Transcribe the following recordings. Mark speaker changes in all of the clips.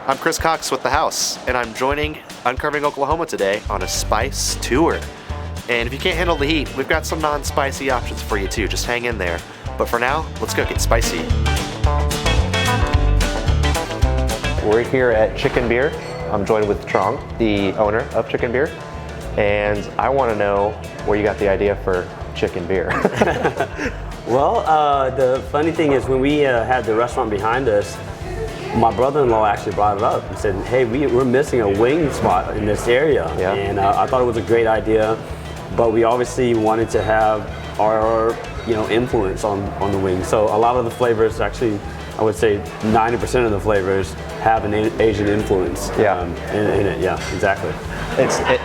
Speaker 1: I'm Chris Cox with The House, and I'm joining Uncurving Oklahoma today on a spice tour. And if you can't handle the heat, we've got some non-spicy options for you too. Just hang in there. But for now, let's go get spicy. We're here at ChicknBeer. I'm joined with Truong, the owner of ChicknBeer. And I want to know where you got the idea for ChicknBeer.
Speaker 2: Well, the funny thing is when we had the restaurant behind us, my brother-in-law actually brought it up and said, hey, we're missing a wing spot in this area.
Speaker 1: Yeah.
Speaker 2: And I thought it was a great idea, but we obviously wanted to have our influence on the wings. So a lot of the flavors, actually, I would say 90% of the flavors have an Asian influence in it. Yeah, exactly.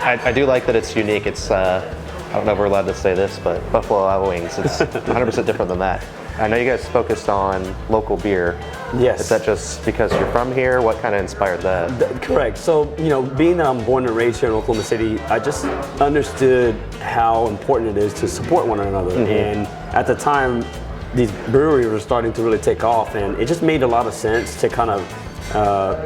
Speaker 1: I do like that it's unique. It's I don't know if we're allowed to say this, but Buffalo Wild Wings, it's 100% different than that. I know you guys focused on local beer.
Speaker 2: Yes.
Speaker 1: Is that just because you're from here? What kind of inspired that?
Speaker 2: Correct. So, being that I'm born and raised here in Oklahoma City, I just understood how important it is to support one another. Mm-hmm. And at the time, these breweries were starting to really take off, and it just made a lot of sense to kind of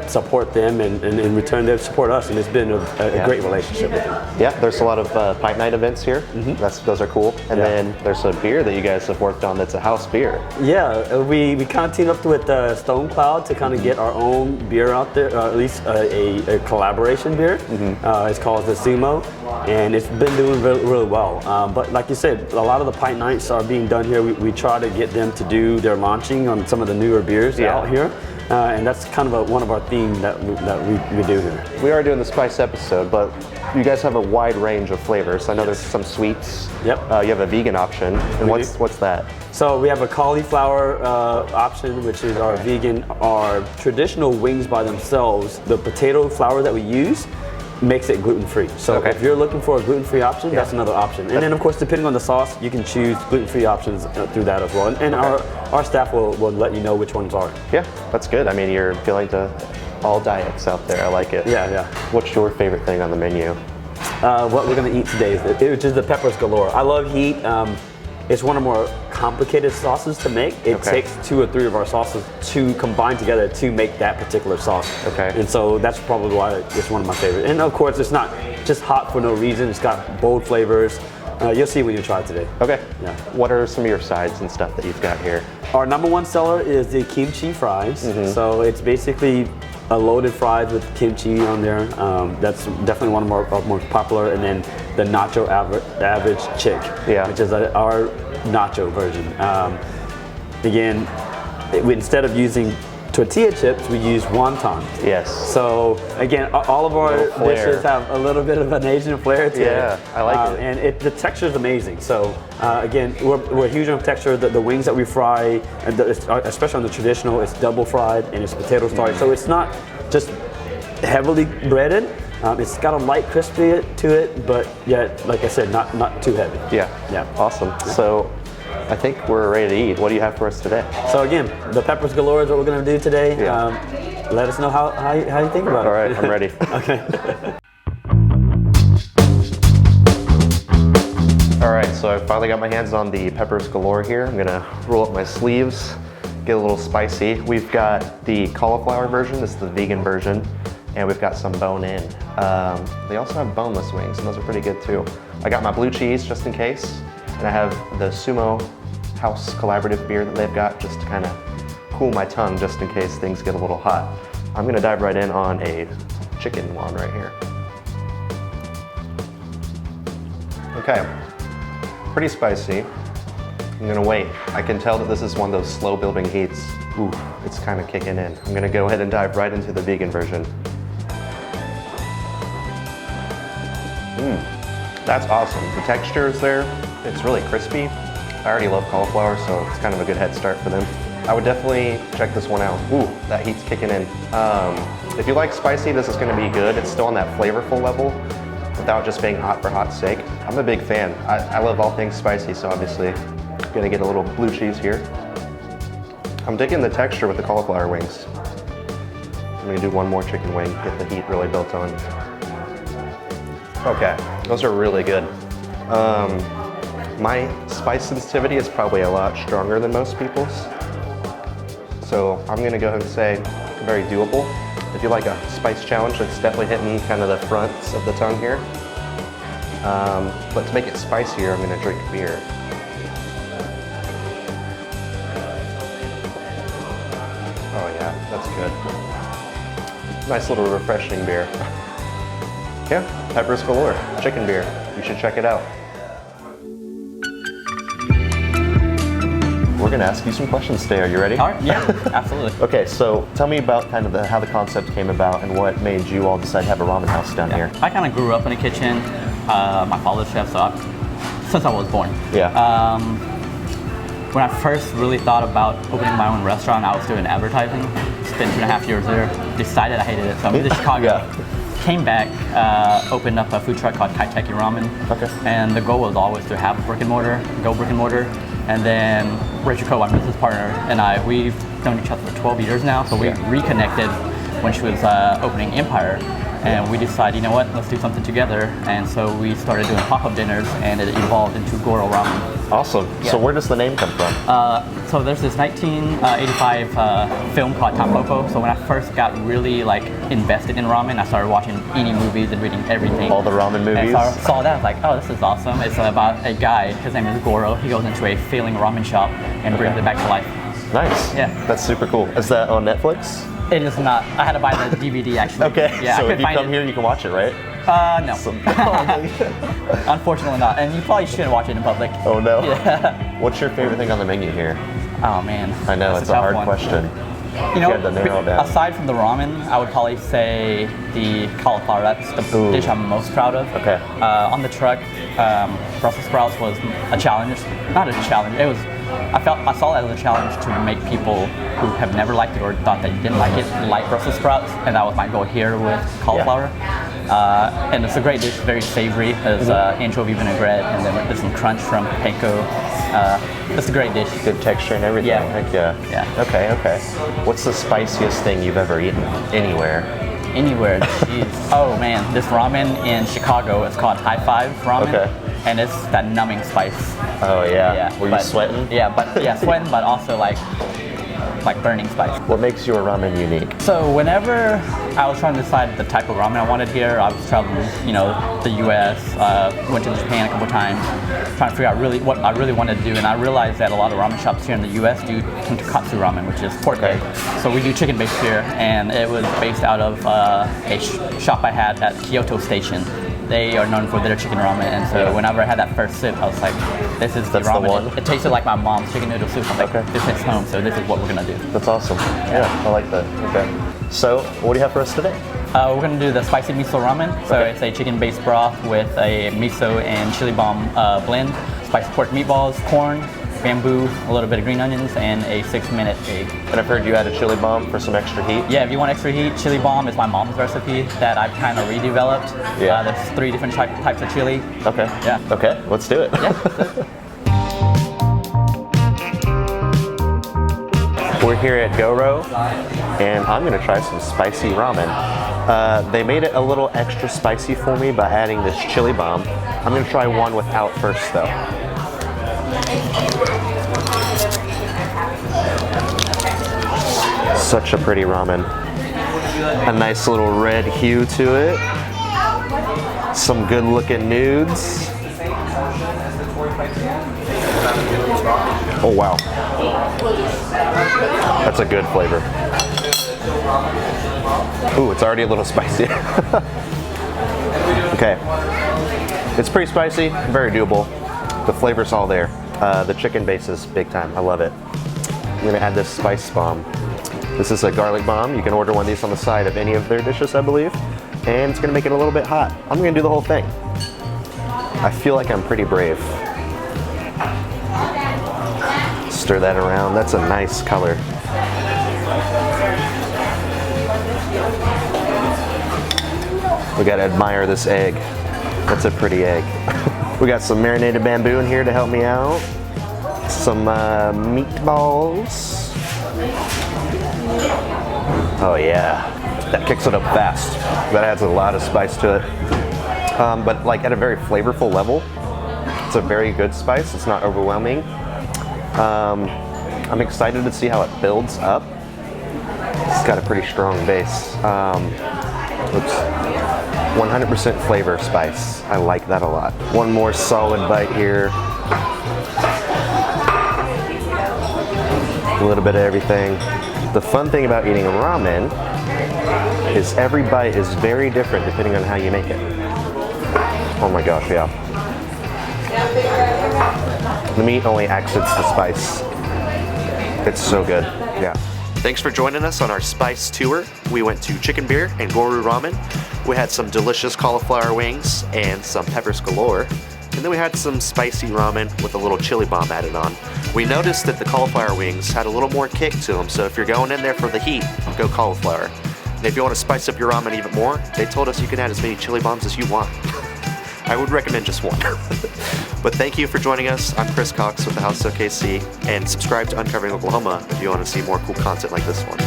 Speaker 2: support them and in return they support us, and it's been a great relationship with them. Yeah,
Speaker 1: there's a lot of Pint Night events here. Mm-hmm. Those are cool. And then there's a beer that you guys have worked on that's a house beer.
Speaker 2: Yeah, we kind of teamed up with Stone Cloud to kind of get our own beer out there, at least a collaboration beer. Mm-hmm. It's called the Sumo, and it's been doing really well. But like you said, a lot of the Pint Nights are being done here. We try to get them to do their launching on some of the newer beers out here. And that's kind of one of our themes that we do here.
Speaker 1: We are doing the spice episode, but you guys have a wide range of flavors. I know there's some sweets.
Speaker 2: Yep.
Speaker 1: You have a vegan option. And what's that?
Speaker 2: So we have a cauliflower option, which is our vegan. Our traditional wings by themselves, the potato flour that we use makes it gluten-free. So if you're looking for a gluten-free option, that's another option. And then of course, depending on the sauce, you can choose gluten-free options through that as well. And our staff will let you know which ones are.
Speaker 1: Yeah, that's good. I mean, you're appealing to all diets out there. I like it.
Speaker 2: Yeah.
Speaker 1: What's your favorite thing on the menu?
Speaker 2: What we're gonna eat today is the peppers galore. I love heat. It's one of the more complicated sauces to make. It takes 2 or 3 of our sauces to combine together to make that particular sauce.
Speaker 1: Okay.
Speaker 2: And so that's probably why it's one of my favorites. And of course, it's not just hot for no reason. It's got bold flavors. You'll see when you try it today.
Speaker 1: Okay.
Speaker 2: Yeah.
Speaker 1: What are some of your sides and stuff that you've got here?
Speaker 2: Our #1 seller is the kimchi fries. Mm-hmm. So it's basically a loaded fries with kimchi on there. That's definitely one of our more popular. And then the nacho average chick, which is our nacho version. Again, instead of using tortilla chips, we use wontons.
Speaker 1: Yes.
Speaker 2: So again, all of our dishes have a little bit of an Asian flair to it.
Speaker 1: Yeah, I like it.
Speaker 2: And the texture is amazing. So again, we're huge on texture. The wings that we fry, especially on the traditional, it's double fried and it's potato starch. So it's not just heavily breaded. It's got a light crispy to it, but yet, like I said, not too heavy.
Speaker 1: Yeah. Awesome. Yeah. So I think we're ready to eat. What do you have for us today?
Speaker 2: So again, the peppers galore is what we're going to do today. Yeah. Let us know how you think about it.
Speaker 1: All right, I'm ready.
Speaker 2: Okay.
Speaker 1: All right, so I finally got my hands on the peppers galore here. I'm gonna roll up my sleeves, get a little spicy. We've got the cauliflower version, this is the vegan version, and we've got some bone-in. They also have boneless wings, and those are pretty good too. I got my blue cheese just in case, and I have the Sumo House collaborative beer that they've got just to kind of cool my tongue just in case things get a little hot. I'm gonna dive right in on a chicken one right here. Okay, pretty spicy. I'm gonna wait. I can tell that this is one of those slow building heats. Ooh, it's kind of kicking in. I'm gonna go ahead and dive right into the vegan version. That's awesome. The texture is there. It's really crispy. I already love cauliflower, so it's kind of a good head start for them. I would definitely check this one out. Ooh, that heat's kicking in. If you like spicy, this is gonna be good. It's still on that flavorful level without just being hot for hot's sake. I'm a big fan. I love all things spicy, so obviously gonna get a little blue cheese here. I'm digging the texture with the cauliflower wings. I'm gonna do one more chicken wing, get the heat really built on. Okay, those are really good. My spice sensitivity is probably a lot stronger than most people's. So I'm gonna go ahead and say very doable. If you like a spice challenge, it's definitely hitting kind of the fronts of the tongue here. But to make it spicier, I'm gonna drink beer. Oh yeah, that's good. Nice little refreshing beer. Yeah, peppers galore, ChicknBeer. You should check it out. We're gonna ask you some questions today. Are you ready?
Speaker 3: All right, yeah, absolutely.
Speaker 1: Okay, so tell me about kind of how the concept came about and what made you all decide to have a ramen house down here.
Speaker 3: I kind of grew up in a kitchen. My father's chef, so since I was born.
Speaker 1: Yeah.
Speaker 3: When I first really thought about opening my own restaurant, I was doing advertising. Spent 2.5 years there. Decided I hated it, so I moved to Chicago.
Speaker 1: Yeah.
Speaker 3: Came back, opened up a food truck called Kaiteki Ramen.
Speaker 1: Okay.
Speaker 3: And the goal was always to have a brick and mortar. And then Rachel Coe, my business partner, and we've known each other for 12 years now, so we reconnected when she was opening Empire. And we decided, you know what, let's do something together. And so we started doing pop-up dinners, and it evolved into Goro Ramen.
Speaker 1: Awesome.
Speaker 3: Yeah.
Speaker 1: So where does the name come from?
Speaker 3: So there's this 1985 film called Tampopo. So when I first got really invested in ramen, I started watching any movies and reading everything.
Speaker 1: All the ramen movies?
Speaker 3: And so I saw that, I was like, oh, this is awesome. It's about a guy, his name is Goro. He goes into a failing ramen shop and brings it back to life.
Speaker 1: Nice.
Speaker 3: Yeah.
Speaker 1: That's super cool. Is that on Netflix?
Speaker 3: It is not. I had to buy the DVD actually.
Speaker 1: Okay.
Speaker 3: Yeah,
Speaker 1: so
Speaker 3: I
Speaker 1: if you come
Speaker 3: it.
Speaker 1: here, you can watch it, right?
Speaker 3: No. Unfortunately not. And you probably shouldn't watch it in public.
Speaker 1: Oh no.
Speaker 3: Yeah.
Speaker 1: What's your favorite thing on the menu here?
Speaker 3: Oh man.
Speaker 1: I know, it's a hard question.
Speaker 3: You know,
Speaker 1: had to narrow it down.
Speaker 3: aside from the ramen, I would probably say the cauliflower. That's the dish I'm most proud of.
Speaker 1: Okay.
Speaker 3: On the truck, Brussels sprouts was a challenge. Not a challenge. It was. I saw that as a challenge to make people who have never liked it or thought they didn't like it like Brussels sprouts, and that was my goal here with cauliflower. And it's a great dish, very savory. There's anchovy vinaigrette, and then there's some crunch from panko. It's a great dish.
Speaker 1: Good texture and everything.
Speaker 3: Yeah.
Speaker 1: Heck yeah.
Speaker 3: Yeah.
Speaker 1: Okay. What's the spiciest thing you've ever eaten anywhere?
Speaker 3: Anywhere, jeez. Oh man, this ramen in Chicago, it's called High Five Ramen.
Speaker 1: Okay.
Speaker 3: And it's that numbing spice.
Speaker 1: Oh yeah. Were you sweating?
Speaker 3: Yeah, sweating, but also like burning spice.
Speaker 1: What makes your ramen unique?
Speaker 3: So whenever I was trying to decide the type of ramen I wanted here, I was traveling, the U.S., went to Japan a couple times, trying to figure out really what I really wanted to do, and I realized that a lot of ramen shops here in the U.S. do tonkatsu ramen, which is pork-based. So we do chicken-based here, and it was based out of a shop I had at Kyoto Station. They are known for their chicken ramen, and so whenever I had that first sip, I was like, this is the ramen.
Speaker 1: The one.
Speaker 3: It tasted like my mom's chicken noodle soup. I was like, this hits home, so this is what we're gonna do.
Speaker 1: That's awesome. Yeah, I like that. Okay. So, what do you have for us today?
Speaker 3: We're gonna do the Spicy Miso Ramen. So it's a chicken-based broth with a miso and chili bomb blend, spiced pork meatballs, corn, bamboo, a little bit of green onions, and a 6-minute egg.
Speaker 1: And I've heard you add a chili bomb for some extra heat.
Speaker 3: Yeah, if you want extra heat, chili bomb is my mom's recipe that I've kind of redeveloped.
Speaker 1: Yeah.
Speaker 3: There's 3 different types of chili.
Speaker 1: Okay.
Speaker 3: Yeah.
Speaker 1: Okay, let's do it.
Speaker 3: Yeah.
Speaker 1: We're here at Goro, and I'm gonna try some spicy ramen. They made it a little extra spicy for me by adding this chili bomb. I'm gonna try one without first though. Such a pretty ramen. A nice little red hue to it. Some good looking nudes. Oh wow. That's a good flavor. Ooh, it's already a little spicy. Okay. It's pretty spicy, very doable. The flavor's all there. The chicken base is big time. I love it. I'm gonna add this spice bomb. This is a garlic bomb. You can order one of these on the side of any of their dishes, I believe. And it's gonna make it a little bit hot. I'm gonna do the whole thing. I feel like I'm pretty brave. Stir that around. That's a nice color. We gotta admire this egg. That's a pretty egg. We got some marinated bamboo in here to help me out. Some meatballs. Oh yeah, that kicks it up fast. That adds a lot of spice to it. But like at a very flavorful level. It's a very good spice. It's not overwhelming. I'm excited to see how it builds up. It's got a pretty strong base. Oops. 100% flavor spice. I like that a lot. One more solid bite here. A little bit of everything. The fun thing about eating ramen is every bite is very different depending on how you make it. Oh my gosh, yeah. The meat only accents the spice. It's so good, yeah. Thanks for joining us on our spice tour. We went to ChicknBeer and Goro Ramen. We had some delicious cauliflower wings and some peppers galore. And then we had some spicy ramen with a little chili bomb added on. We noticed that the cauliflower wings had a little more kick to them, so if you're going in there for the heat, go cauliflower. And if you want to spice up your ramen even more, they told us you can add as many chili bombs as you want. I would recommend just one. But thank you for joining us. I'm Chris Cox with the House OKC, and subscribe to Uncovering Oklahoma if you want to see more cool content like this one.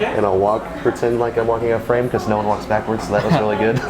Speaker 1: And I'll pretend like I'm walking out frame because no one walks backwards, so that was really good.